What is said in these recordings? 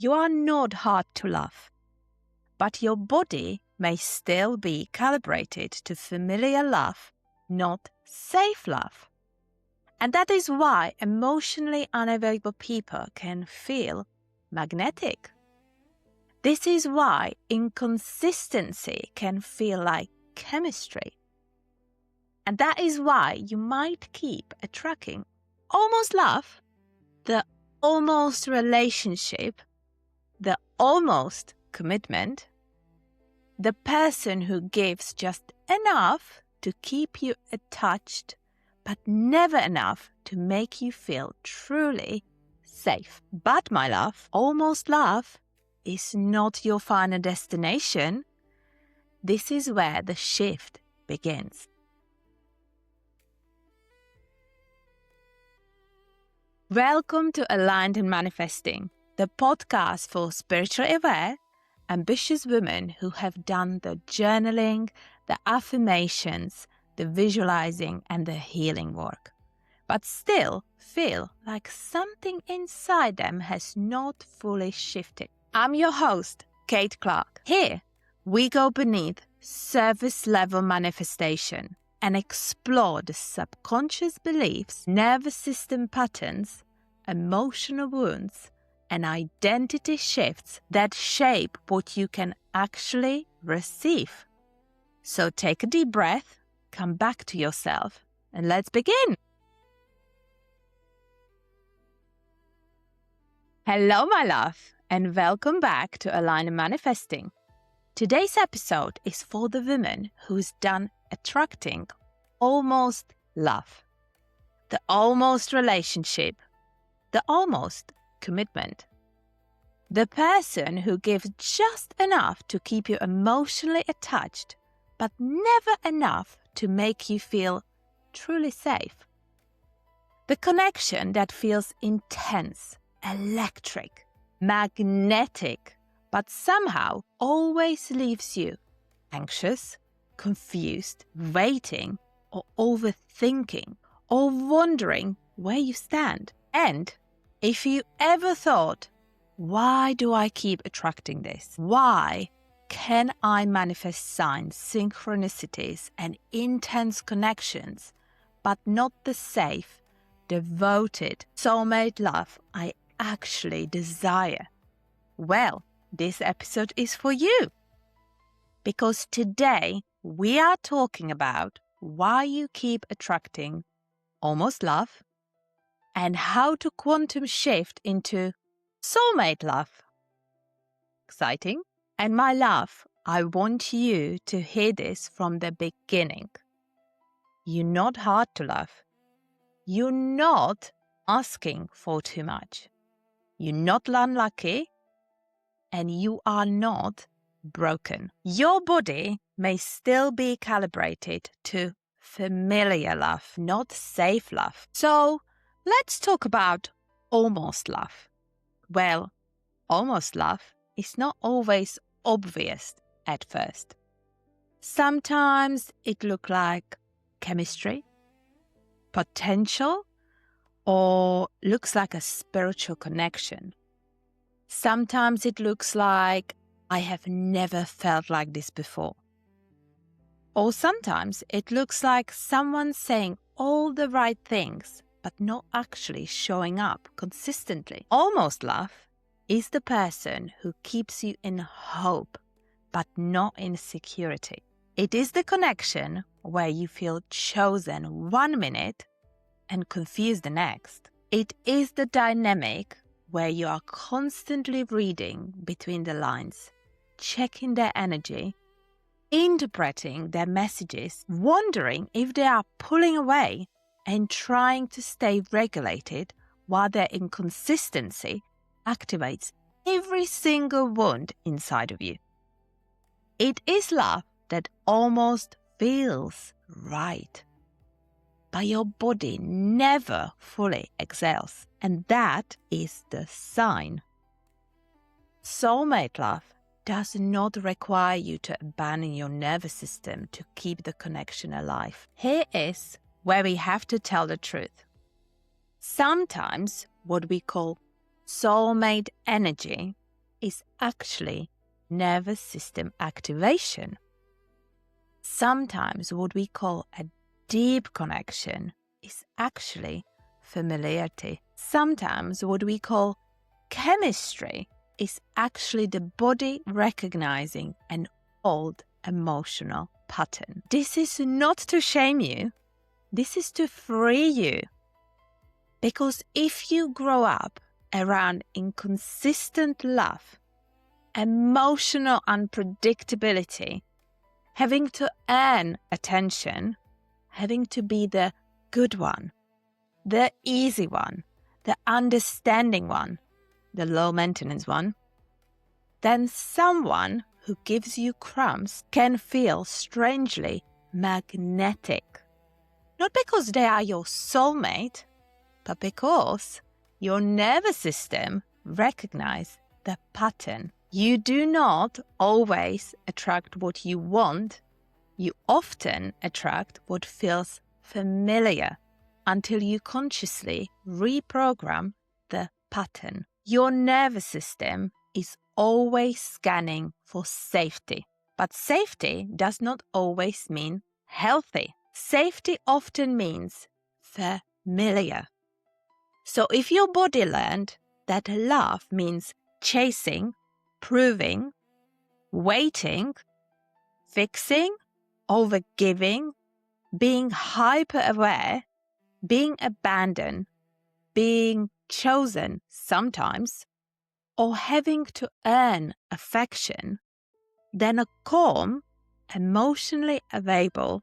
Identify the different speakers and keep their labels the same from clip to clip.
Speaker 1: You are not hard to love, but your body may still be calibrated to familiar love, not safe love. And that is why emotionally unavailable people can feel magnetic. This is why inconsistency can feel like chemistry. And that is why you might keep attracting almost love, the almost relationship, the almost commitment, the person who gives just enough to keep you attached, but never enough to make you feel truly safe. But my love, almost love is not your final destination. This is where the shift begins. Welcome to Aligned and Manifesting, the podcast for spiritually aware, ambitious women who have done the journaling, the affirmations, the visualizing and the healing work, but still feel like something inside them has not fully shifted. I'm your host, Kate Clark. Here, we go beneath surface level manifestation and explore the subconscious beliefs, nervous system patterns, emotional wounds, and identity shifts that shape what you can actually receive. So take a deep breath, come back to yourself, and let's begin. Hello, my love, and welcome back to Align and Manifesting. Today's episode is for the woman who's done attracting almost love, the almost relationship, the almost commitment, the person who gives just enough to keep you emotionally attached, but never enough to make you feel truly safe. The connection that feels intense, electric, magnetic, but somehow always leaves you anxious, confused, waiting, or overthinking, or wondering where you stand. And if you ever thought, why do I keep attracting this? Why can I manifest signs, synchronicities, and intense connections, but not the safe, devoted, soulmate love I actually desire? Well, this episode is for you. Because today we are talking about why you keep attracting almost love and how to quantum shift into soulmate love. Exciting? And my love, I want you to hear this from the beginning. You're not hard to love. You're not asking for too much. You're not unlucky. And you are not broken. Your body may still be calibrated to familiar love, not safe love. So let's talk about almost love. Well, almost love is not always obvious at first. Sometimes it looks like chemistry, potential, or looks like a spiritual connection. Sometimes it looks like I have never felt like this before. Or sometimes it looks like someone saying all the right things, but not actually showing up consistently. Almost love is the person who keeps you in hope, but not in security. It is the connection where you feel chosen 1 minute and confused the next. It is the dynamic where you are constantly reading between the lines, checking their energy, interpreting their messages, wondering if they are pulling away and trying to stay regulated while their inconsistency activates every single wound inside of you. It is love that almost feels right, but your body never fully exhales. And that is the sign. Soulmate love does not require you to abandon your nervous system to keep the connection alive. Here is where we have to tell the truth. Sometimes what we call soulmate energy is actually nervous system activation. Sometimes what we call a deep connection is actually familiarity. Sometimes what we call chemistry is actually the body recognizing an old emotional pattern. This is not to shame you. This is to free you. Because if you grow up around inconsistent love, emotional unpredictability, having to earn attention, having to be the good one, the easy one, the understanding one, the low maintenance one, then someone who gives you crumbs can feel strangely magnetic. Not because they are your soulmate, but because your nervous system recognizes the pattern. You do not always attract what you want. You often attract what feels familiar until you consciously reprogram the pattern. Your nervous system is always scanning for safety, but safety does not always mean healthy. Safety often means familiar. So if your body learned that love means chasing, proving, waiting, fixing, overgiving, being hyper-aware, being abandoned, being chosen sometimes, or having to earn affection, then a calm, emotionally available,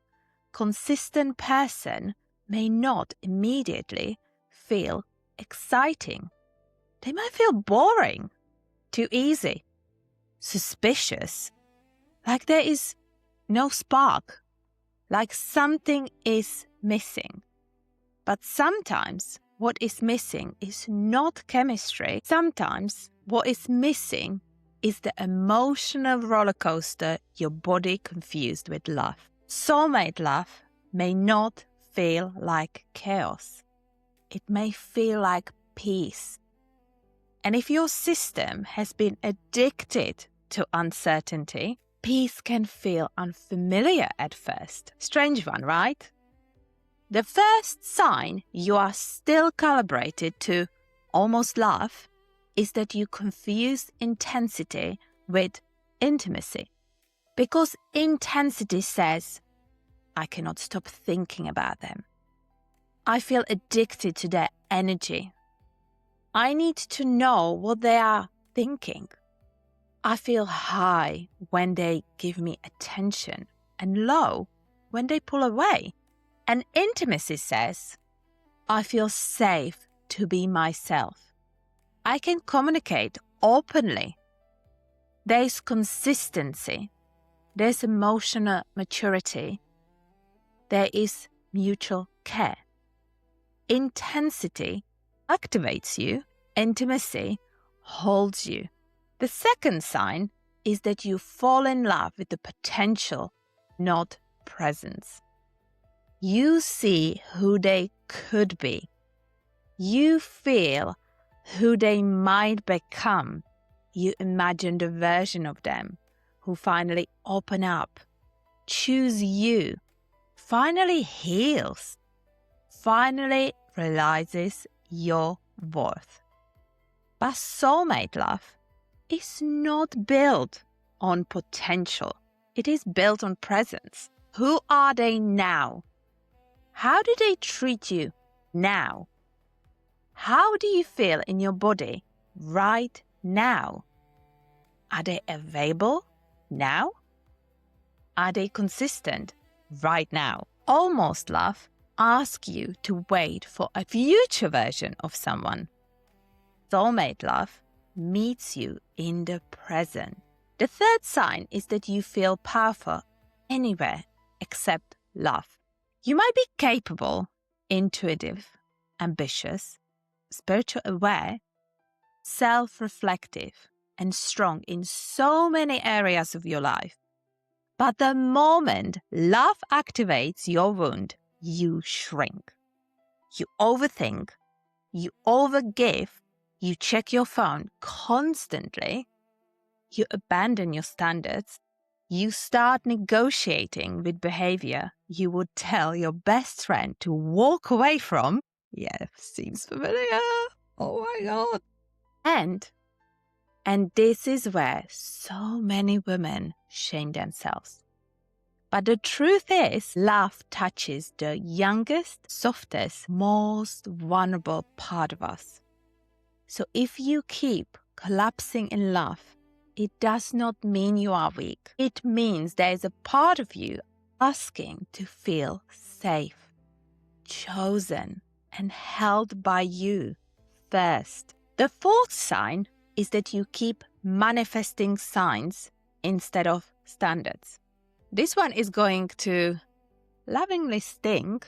Speaker 1: consistent person may not immediately feel exciting. They might feel boring, too easy, suspicious, like there is no spark, like something is missing. But sometimes what is missing is not chemistry. Sometimes what is missing is the emotional roller coaster your body confused with love. Soulmate love may not feel like chaos. It may feel like peace. And if your system has been addicted to uncertainty, peace can feel unfamiliar at first. Strange one, right? The first sign you are still calibrated to almost love is that you confuse intensity with intimacy. Because intensity says, I cannot stop thinking about them. I feel addicted to their energy. I need to know what they are thinking. I feel high when they give me attention and low when they pull away. And intimacy says, I feel safe to be myself. I can communicate openly. There's consistency. There's emotional maturity. There is mutual care. Intensity activates you. Intimacy holds you. The second sign is that you fall in love with the potential, not presence. You see who they could be. You feel who they might become. You imagine the version of them who finally open up, choose you, finally heals, finally realizes your worth. But soulmate love is not built on potential. It is built on presence. Who are they now? How do they treat you now? How do you feel in your body right now? Are they available now? Are they consistent right now? Almost love asks you to wait for a future version of someone. Soulmate love meets you in the present. The third sign is that you feel powerful anywhere except love. You might be capable, intuitive, ambitious, spiritual aware, self-reflective, and strong in so many areas of your life. But the moment love activates your wound, you shrink. You overthink, you overgive, you check your phone constantly, you abandon your standards. You start negotiating with behavior you would tell your best friend to walk away from. Yeah, seems familiar. Oh my God. And this is where so many women shame themselves. But the truth is, love touches the youngest, softest, most vulnerable part of us. So if you keep collapsing in love, it does not mean you are weak. It means there is a part of you asking to feel safe, chosen, and held by you first. The fourth sign is that you keep manifesting signs instead of standards. This one is going to lovingly sting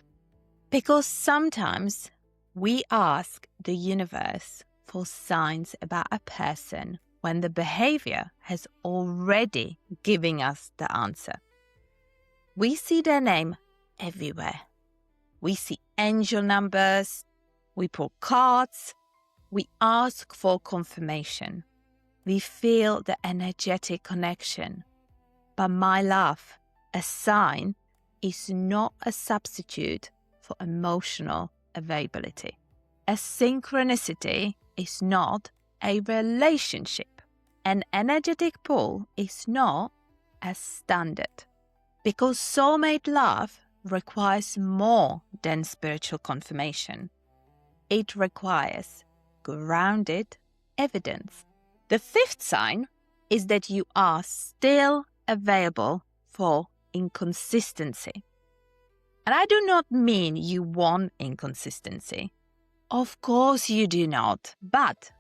Speaker 1: because sometimes we ask the universe for signs about a person when the behavior has already given us the answer. We see their name everywhere. We see angel numbers, we pull cards, we ask for confirmation. We feel the energetic connection. But my love, a sign is not a substitute for emotional availability. A synchronicity is not a relationship. An energetic pull is not a standard. Because soulmate love requires more than spiritual confirmation. It requires grounded evidence. The fifth sign is that you are still available for inconsistency. And I do not mean you want inconsistency. Of course you do not. But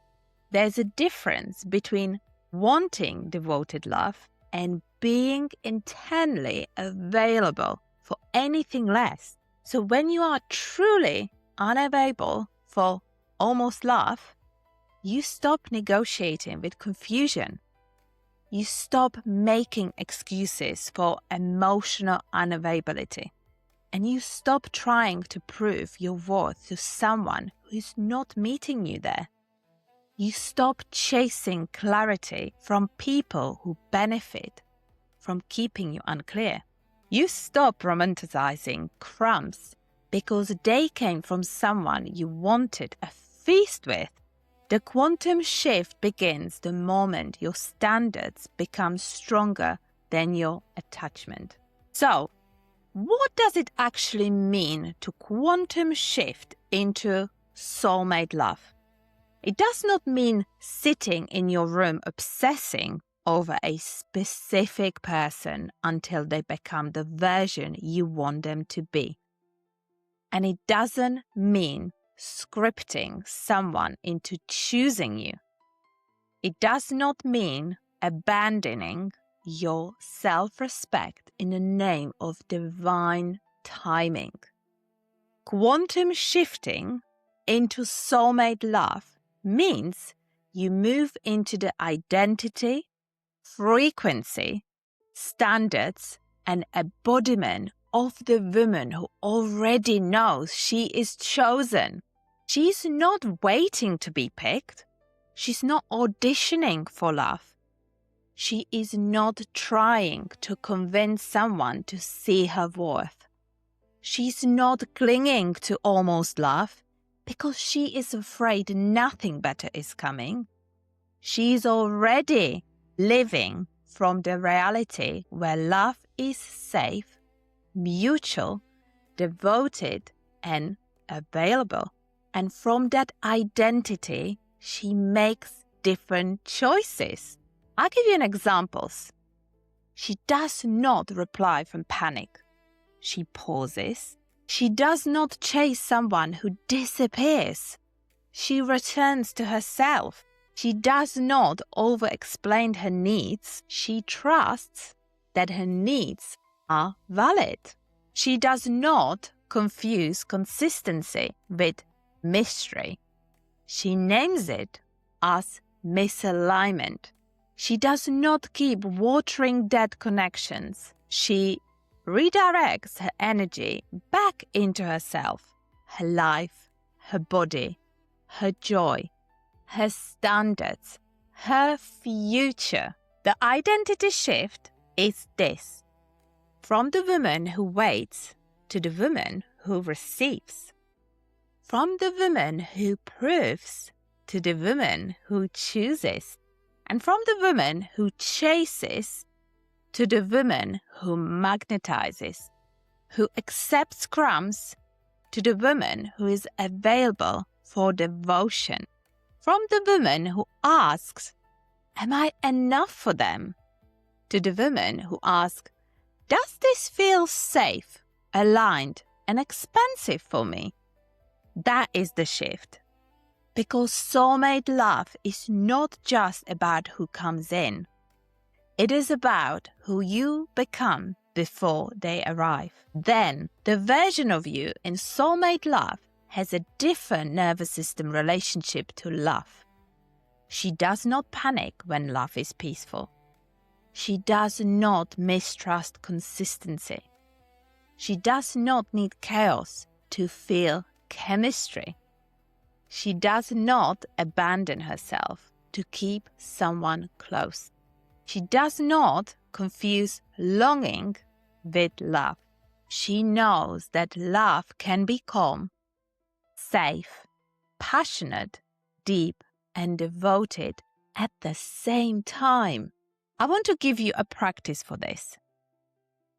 Speaker 1: there's a difference between wanting devoted love and being intently available for anything less. So when you are truly unavailable for almost love, you stop negotiating with confusion. You stop making excuses for emotional unavailability. And you stop trying to prove your worth to someone who is not meeting you there. You stop chasing clarity from people who benefit from keeping you unclear. You stop romanticizing crumbs because they came from someone you wanted a feast with. The quantum shift begins the moment your standards become stronger than your attachment. So, what does it actually mean to quantum shift into soulmate love? It does not mean sitting in your room obsessing over a specific person until they become the version you want them to be. And it doesn't mean scripting someone into choosing you. It does not mean abandoning your self-respect in the name of divine timing. Quantum shifting into soulmate love means you move into the identity, frequency, standards, and embodiment of the woman who already knows she is chosen. She's not waiting to be picked. She's not auditioning for love. She is not trying to convince someone to see her worth. She's not clinging to almost love because she is afraid nothing better is coming. She's already living from the reality where love is safe, mutual, devoted, and available. And from that identity, she makes different choices. I'll give you an example. She does not reply from panic. She pauses. She does not chase someone who disappears. She returns to herself. She does not over-explain her needs. She trusts that her needs are valid. She does not confuse consistency with mystery. She names it as misalignment. She does not keep watering dead connections. She redirects her energy back into herself, her life, her body, her joy, her standards, her future. The identity shift is this: from the woman who waits to the woman who receives. From the woman who proves to the woman who chooses. And from the woman who chases to the woman who magnetizes, who accepts crumbs to the woman who is available for devotion. From the woman who asks, "Am I enough for them?" to the woman who asks, "Does this feel safe, aligned, and expansive for me?" That is the shift. Because soulmate love is not just about who comes in. It is about who you become before they arrive. Then, the version of you in soulmate love has a different nervous system relationship to love. She does not panic when love is peaceful. She does not mistrust consistency. She does not need chaos to feel chemistry. She does not abandon herself to keep someone close. She does not confuse longing with love. She knows that love can be calm, safe, passionate, deep, and devoted at the same time. I want to give you a practice for this.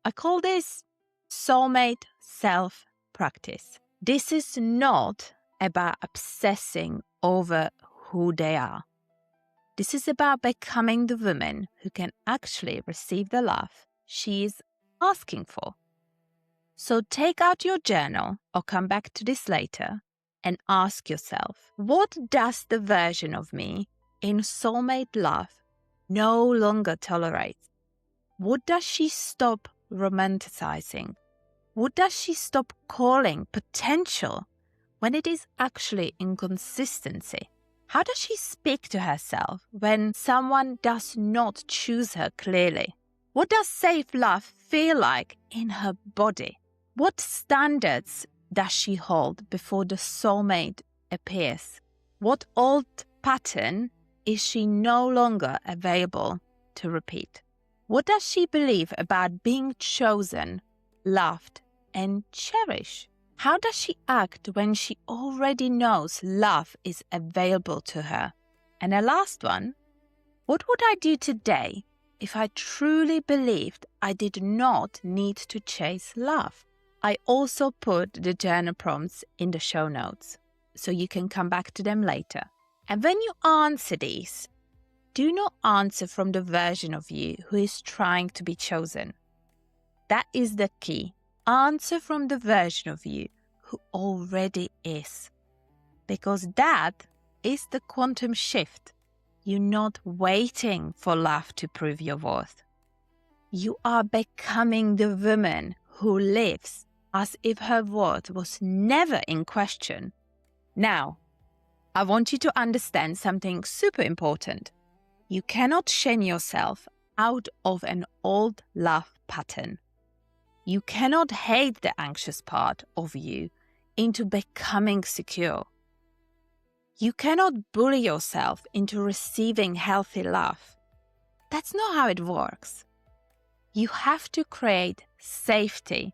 Speaker 1: I call this Soulmate Self practice. This is not about obsessing over who they are. This is about becoming the woman who can actually receive the love she is asking for. So take out your journal or come back to this later and ask yourself, what does the version of me in soulmate love no longer tolerate? What does she stop romanticizing? What does she stop calling potential when it is actually inconsistency? How does she speak to herself when someone does not choose her clearly? What does safe love feel like in her body? What standards does she hold before the soulmate appears? What old pattern is she no longer available to repeat? What does she believe about being chosen, loved, and cherished? How does she act when she already knows love is available to her? And the last one, what would I do today if I truly believed I did not need to chase love? I also put the journal prompts in the show notes, so you can come back to them later. And when you answer these, do not answer from the version of you who is trying to be chosen. That is the key. Answer from the version of you who already is. Because that is the quantum shift. You're not waiting for love to prove your worth. You are becoming the woman who lives as if her worth was never in question. Now, I want you to understand something super important. You cannot shame yourself out of an old love pattern. You cannot hate the anxious part of you into becoming secure. You cannot bully yourself into receiving healthy love. That's not how it works. You have to create safety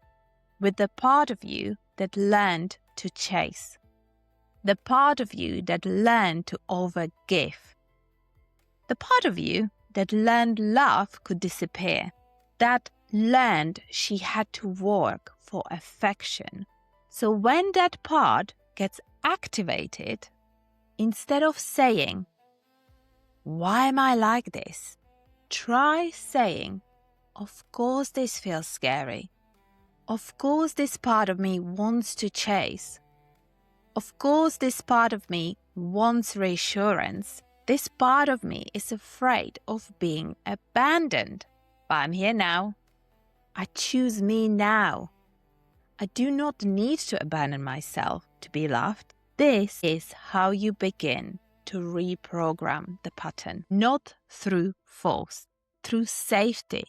Speaker 1: with the part of you that learned to chase. The part of you that learned to overgive. The part of you that learned love could disappear. That learned she had to work for affection. So when that part gets activated, instead of saying, "Why am I like this?" try saying, "Of course this feels scary. Of course this part of me wants to chase. Of course this part of me wants reassurance. This part of me is afraid of being abandoned. But I'm here now. I choose me now. I do not need to abandon myself to be loved." This is how you begin to reprogram the pattern, not through force, through safety,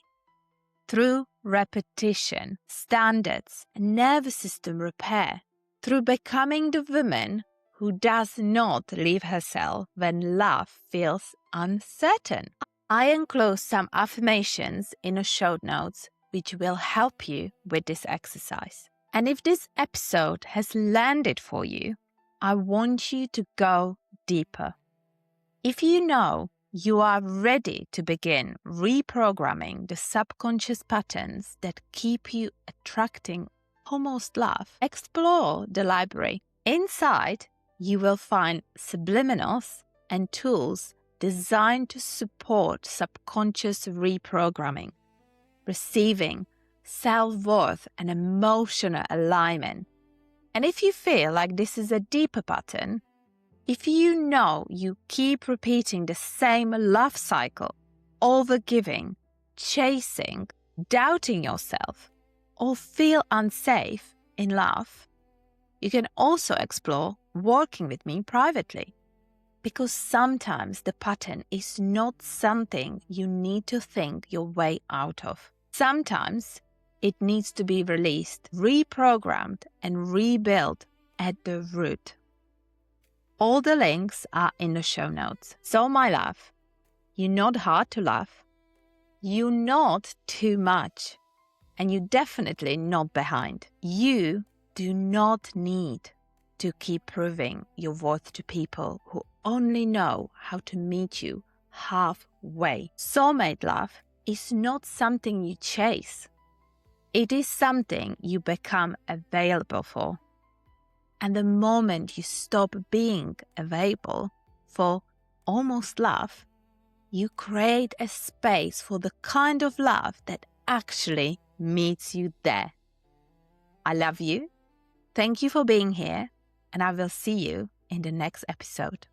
Speaker 1: through repetition, standards, and nervous system repair, through becoming the woman who does not leave herself when love feels uncertain. I enclose some affirmations in the show notes which will help you with this exercise. And if this episode has landed for you, I want you to go deeper. If you know you are ready to begin reprogramming the subconscious patterns that keep you attracting almost love, explore the library. Inside, you will find subliminals and tools designed to support subconscious reprogramming, receiving self-worth and emotional alignment. And if you feel like this is a deeper pattern, if you know you keep repeating the same love cycle, overgiving, chasing, doubting yourself, or feel unsafe in love, you can also explore working with me privately. Because sometimes the pattern is not something you need to think your way out of. Sometimes it needs to be released, reprogrammed, and rebuilt at the root. All the links are in the show notes. So, my love, you're not hard to love, you're not too much, and you're definitely not behind. You do not need to keep proving your worth to people who only know how to meet you halfway. Soulmate love is not something you chase. It is something you become available for. And the moment you stop being available for almost love, you create a space for the kind of love that actually meets you there. I love you. Thank you for being here, and I will see you in the next episode.